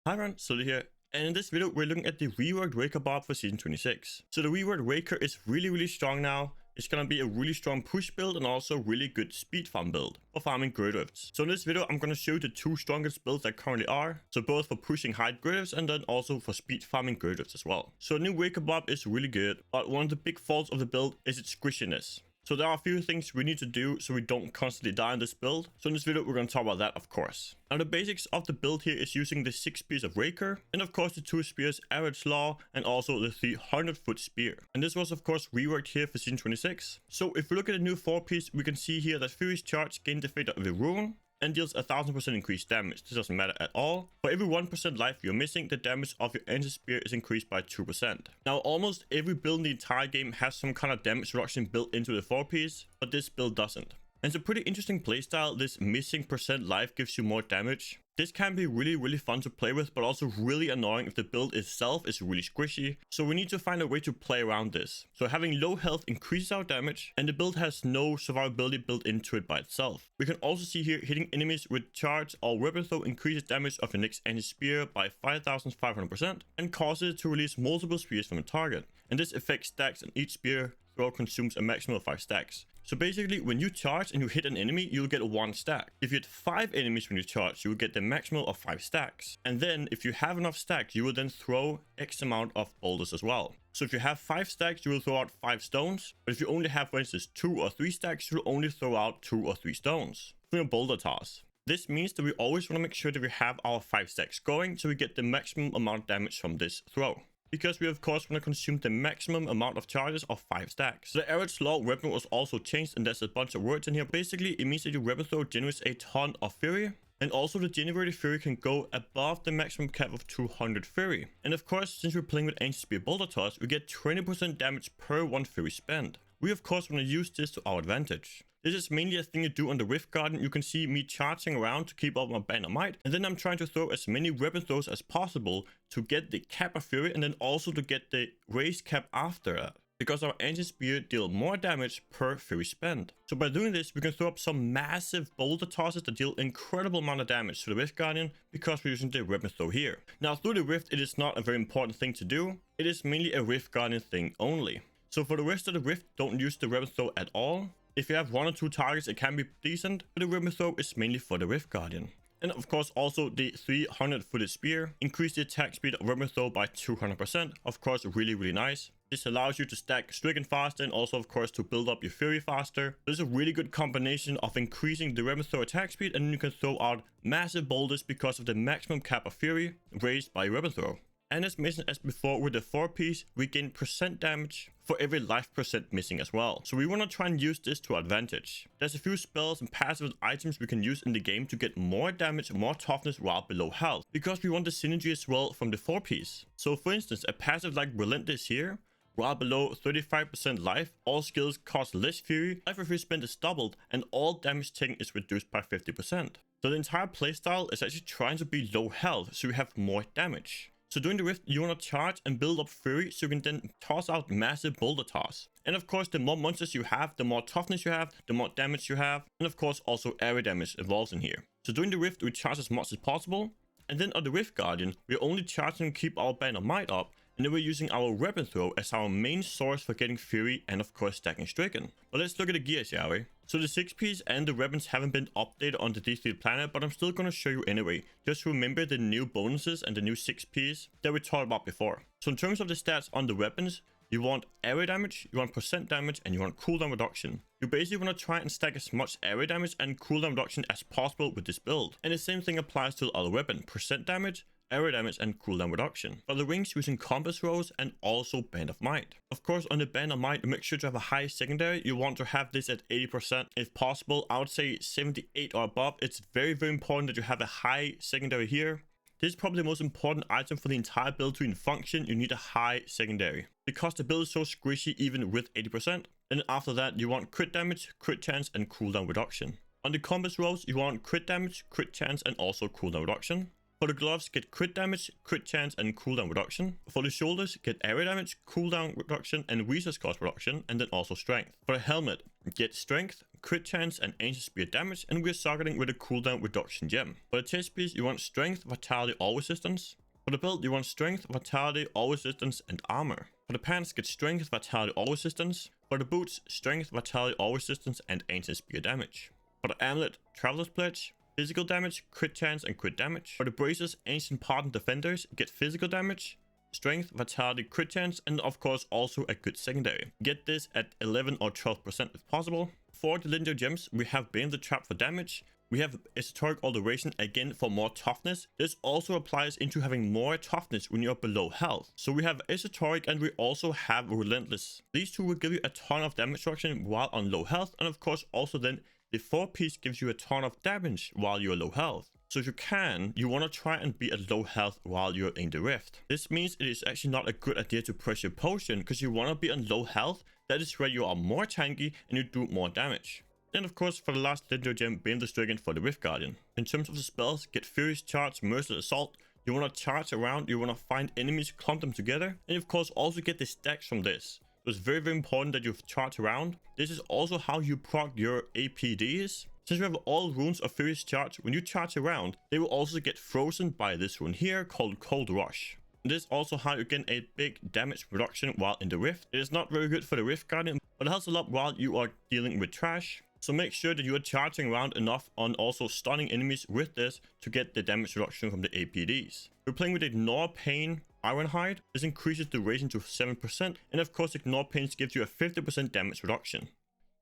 Hi everyone, Sully here, and in this video we're looking at the reworked Raekor Barb for season 26. So the reworked Raekor is really strong now. It's gonna be a really strong push build and also really good speed farm build for farming Greater Rifts. So in this video I'm gonna show you the two strongest builds that currently are. So both for pushing high Greater Rifts and then also for speed farming Greater Rifts as well. So the new Raekor Barb is really good, but one of the big faults of the build is its squishiness. So there are a few things we need to do so we don't constantly die in this build. So in this video, we're going to talk about that, of course. Now, the basics of the build here is using the 6 spears of Raekor, and of course the 2 spears Average Law, and also the 300-foot spear. And this was, of course, reworked here for season 26. So if we look at the new 4-piece, we can see here that Fury's charge gained the fate of the rune and deals 1000% increased damage. This doesn't matter at all. For every 1% life you're missing, the damage of your anti-spear is increased by 2%. Now, almost every build in the entire game has some kind of damage reduction built into the 4-piece, but this build doesn't. And it's a pretty interesting playstyle. This missing percent life gives you more damage. This can be really fun to play with, but also really annoying if the build itself is really squishy. So we need to find a way to play around this. So having low health increases our damage, and the build has no survivability built into it by itself. We can also see here hitting enemies with charge or weapon throw increases damage of your next anti-spear by 5500% and causes it to release multiple spears from the target. And this effect stacks, and each spear throw consumes a maximum of 5 stacks. So basically, when you charge and you hit an enemy, you'll get 1 stack. If you hit 5 enemies when you charge, you will get the maximum of 5 stacks. And then, if you have enough stacks, you will then throw X amount of boulders as well. So if you have 5 stacks, you will throw out 5 stones. But if you only have, for instance, 2 or 3 stacks, you will only throw out 2 or 3 stones for your boulder toss. This means that we always want to make sure that we have our 5 stacks going, so we get the maximum amount of damage from this throw. Because we of course want to consume the maximum amount of charges of 5 stacks. So the average law weapon was also changed, and there's a bunch of words in here. Basically, it means that your weapon throw generates a ton of fury. And also the generated fury can go above the maximum cap of 200 fury. And of course, since we're playing with anti-spear boulder toss, we get 20% damage per 1 fury spent. We of course want to use this to our advantage. This is mainly a thing you do on the Rift Garden. You can see me charging around to keep up my banner might, and then I'm trying to throw as many weapon throws as possible to get the cap of fury and then also to get the raised cap after that, because our anti-spear deal more damage per fury spent. So by doing this, we can throw up some massive boulder tosses that deal incredible amount of damage to the Rift Guardian because we're using the weapon throw here. Now through the Rift, it is not a very important thing to do. It is mainly a Rift Guardian thing only. So for the rest of the Rift, don't use the weapon throw at all. If you have 1 or 2 targets, it can be decent, but the weapon throw is mainly for the Rift Guardian. And of course also the 300-footed spear increase the attack speed of weapon throw by 200%. Of course, really nice. This allows you to stack stricken faster and also of course to build up your fury faster. This is a really good combination of increasing the weapon throw attack speed, and then you can throw out massive boulders because of the maximum cap of fury raised by your weapon throw. And as mentioned as before, with the 4-piece, we gain percent damage for every life percent missing as well. So we want to try and use this to our advantage. There's a few spells and passive items we can use in the game to get more damage, more toughness while below health, because we want the synergy as well from the 4-piece. So for instance, a passive like Relentless here, while below 35% life, all skills cost less fury, life of fury spent is doubled, and all damage taken is reduced by 50%. So the entire playstyle is actually trying to be low health, so we have more damage. So during the Rift, you want to charge and build up fury so you can then toss out massive boulder toss. And of course, the more monsters you have, the more toughness you have, the more damage you have. And of course, also area damage involves in here. So during the Rift, we charge as much as possible. And then on the Rift Guardian, we're only charging to keep our banner might up. And then we're using our weapon throw as our main source for getting fury and of course stacking stricken. But let's look at the gears, shall we? So the 6-piece and the weapons haven't been updated on the D3 planet, but I'm still going to show you anyway. Just remember the new bonuses and the new 6-piece that we talked about before. So in terms of the stats on the weapons, you want area damage, you want percent damage, and you want cooldown reduction. You basically want to try and stack as much area damage and cooldown reduction as possible with this build. And the same thing applies to the other weapon, percent damage, area damage, and cooldown reduction. For the wings, using compass rose and also band of might. Of course, on the band of might, make sure to have a high secondary. You want to have this at 80% if possible. I would say 78 or above. It's very important that you have a high secondary here. This is probably the most important item for the entire build to even function. You need a high secondary because the build is so squishy even with 80%. And after that, you want crit damage, crit chance, and cooldown reduction. On the compass rose, you want crit damage, crit chance, and also cooldown reduction. For the gloves, get crit damage, crit chance, and cooldown reduction. For the shoulders, get area damage, cooldown reduction, and resource cost reduction, and then also strength. For the helmet, get strength, crit chance, and ancient spear damage, and we're targeting with a cooldown reduction gem. For the chest piece, you want strength, vitality, all resistance. For the belt, you want strength, vitality, all resistance, and armor. For the pants, get strength, vitality, all resistance. For the boots, strength, vitality, all resistance, and ancient spear damage. For the amulet, traveler's pledge, physical damage, crit chance, and crit damage. For the braces, ancient pardon defenders, get physical damage, strength, vitality, crit chance, and of course also a good secondary. Get this at 11 or 12% if possible. For the legendary gems, we have Bane the Trap for damage. We have Esoteric Alteration again for more toughness. This also applies into having more toughness when you're below health. So we have Esoteric and we also have Relentless. These two will give you a ton of damage reduction while on low health, and of course also then the 4-piece gives you a ton of damage while you're low health. So if you can, you want to try and be at low health while you're in the rift. This means it is actually not a good idea to press your potion because you want to be on low health. That is where you are more tanky and you do more damage. And of course, for the last legendary gem, Bane the Stricken for the Rift Guardian. In terms of the spells, get Furious Charge, Merciless Assault. You want to charge around, you want to find enemies, clump them together, and of course also get the stacks from this. So it's very important that you charge around. This is also how you proc your APDs. Since you have all runes of Furious Charge, when you charge around, they will also get frozen by this rune here called Cold Rush. And this is also how you get a big damage reduction while in the Rift. It is not very good for the Rift Guardian, but it helps a lot while you are dealing with trash. So make sure that you are charging around enough on also stunning enemies with this to get the damage reduction from the APDs. We're playing with Ignore Pain Ironhide. This increases duration to 7%, and of course Ignore Pain gives you a 50% damage reduction.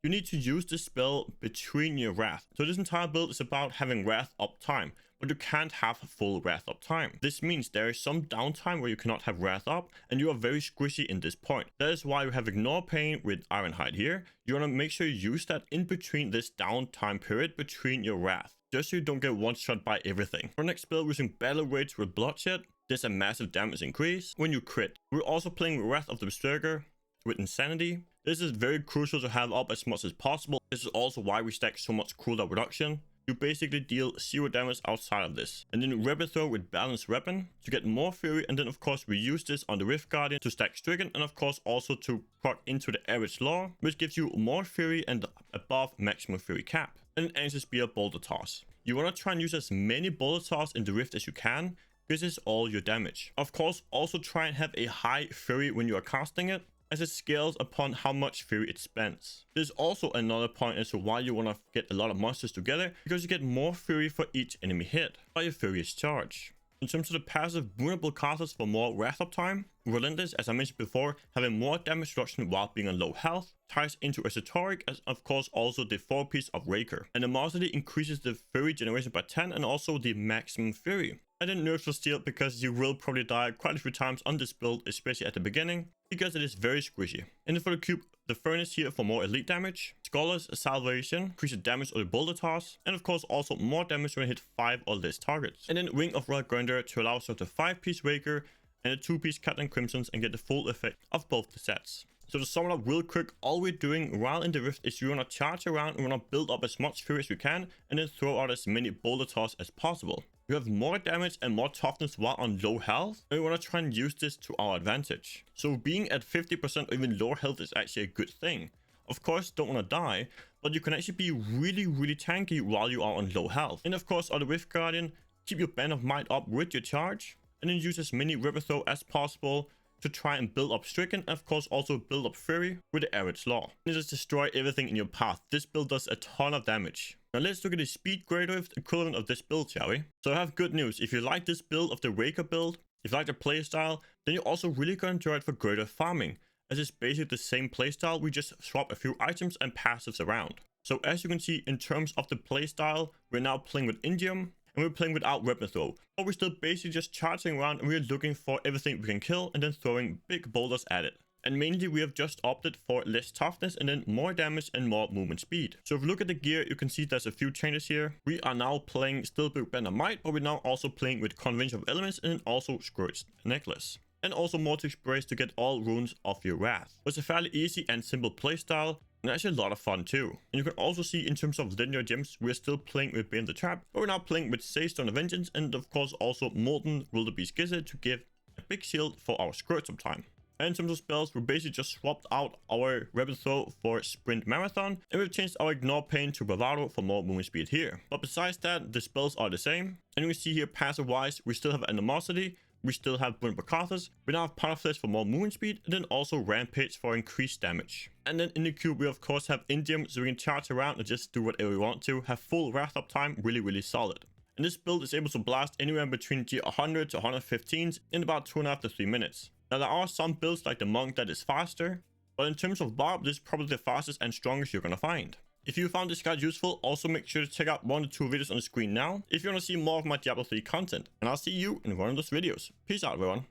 You need to use this spell between your Wrath. So this entire build is about having Wrath uptime, but you can't have full Wrath uptime. This means there is some downtime where you cannot have Wrath up, and you are very squishy in this point. That is why you have Ignore Pain with Ironhide here. You want to make sure you use that in between this downtime period between your Wrath, just so you don't get one shot by everything. For next build, we're using Battle Rage with Bloodshed. There's a massive damage increase when you crit. We're also playing with Wrath of the Berserker with Insanity. This is very crucial to have up as much as possible. This is also why we stack so much cooldown reduction. You basically deal 0 damage outside of this. And then Rapid Throw with Balanced Weapon to get more fury, and then of course we use this on the Rift Guardian to stack Stricken, and of course also to proc into the average law, which gives you more fury and above maximum fury cap. And an Ancient Spear Boulder Toss. You want to try and use as many Boulder Toss in the Rift as you can. This is all your damage. Of course also try and have a high fury when you are casting it, as it scales upon how much fury it spends. There's also another point as to why you want to get a lot of monsters together, because you get more fury for each enemy hit by a Furious Charge. In terms of the passive vulnerable casters for more Wrath uptime, Relentless, as I mentioned before, having more damage reduction while being on low health, ties into Esoteric, as of course also the 4-piece of Raekor. Animosity increases the fury generation by 10 and also the maximum fury. And then nerfs for Steel, because you will probably die quite a few times on this build, especially at the beginning, because it is very squishy. And then for the cube, the Furnace here for more elite damage, Scholar's Salvation, increases damage of the Boulder Toss, and of course also more damage when you hit 5 or less targets. And then Ring of Royal Grandeur to allow us to 5-piece Raekor and a 2-piece Captain Crimson's and get the full effect of both the sets. So to sum it up real quick, all we're doing while in the Rift is you want to charge around, and we want to build up as much fury as we can, and then throw out as many Boulder Toss as possible. You have more damage and more toughness while on low health, and we want to try and use this to our advantage. So being at 50% or even lower health is actually a good thing. Of course, don't want to die, but you can actually be really tanky while you are on low health. And of course, on the Rift Guardian, keep your Band of Might up with your charge, and then use as many River Throw as possible to try and build up Stricken, and of course also build up Fury with the average law. And just destroy everything in your path. This build does a ton of damage. Now let's look at the speed Greater Rift equivalent of this build, shall we? So I have good news. If you like this build of the Raekor build, if you like the playstyle, then you're also really going to enjoy it for greater farming, as it's basically the same playstyle. We just swap a few items and passives around. So as you can see, in terms of the playstyle, we're now playing with Indium, and we're playing without Weapon Throw, but we're still basically just charging around, and we're looking for everything we can kill and then throwing big boulders at it. And mainly we have just opted for less toughness and then more damage and more movement speed. So if you look at the gear, you can see there's a few changes here. We are now playing still with Band of Might, but we're now also playing with Convention of Elements and then also Scourged Necklace. And also Mortix Brace to get all runes of your Wrath. It's a fairly easy and simple playstyle, and actually a lot of fun too. And you can also see in terms of legendary gems, we're still playing with Bane the Trap, but we're now playing with Saystone of Vengeance, and of course also Molten Wildebeest Gizzard to give a big shield for our Scourge uptime. And in terms of spells, we basically just swapped out our Rebel Throw for Sprint Marathon, and we've changed our Ignore Pain to Bravado for more movement speed here. But besides that, the spells are the same. And you can see here, passive wise, we still have Animosity, we still have Burnt Barcathas, we now have Paraflesh for more movement speed, and then also Rampage for increased damage. And then in the cube, we of course have Indium, so we can charge around and just do whatever we want to, have full Wrath uptime, really solid. And this build is able to blast anywhere between Tier 100 to 115s in about 2.5 to 3 minutes. Now there are some builds like the Monk that is faster, but in terms of Barb, this is probably the fastest and strongest you're gonna find. If you found this guide useful, also make sure to check out one or two videos on the screen now if you want to see more of my Diablo 3 content. And I'll see you in one of those videos. Peace out, everyone.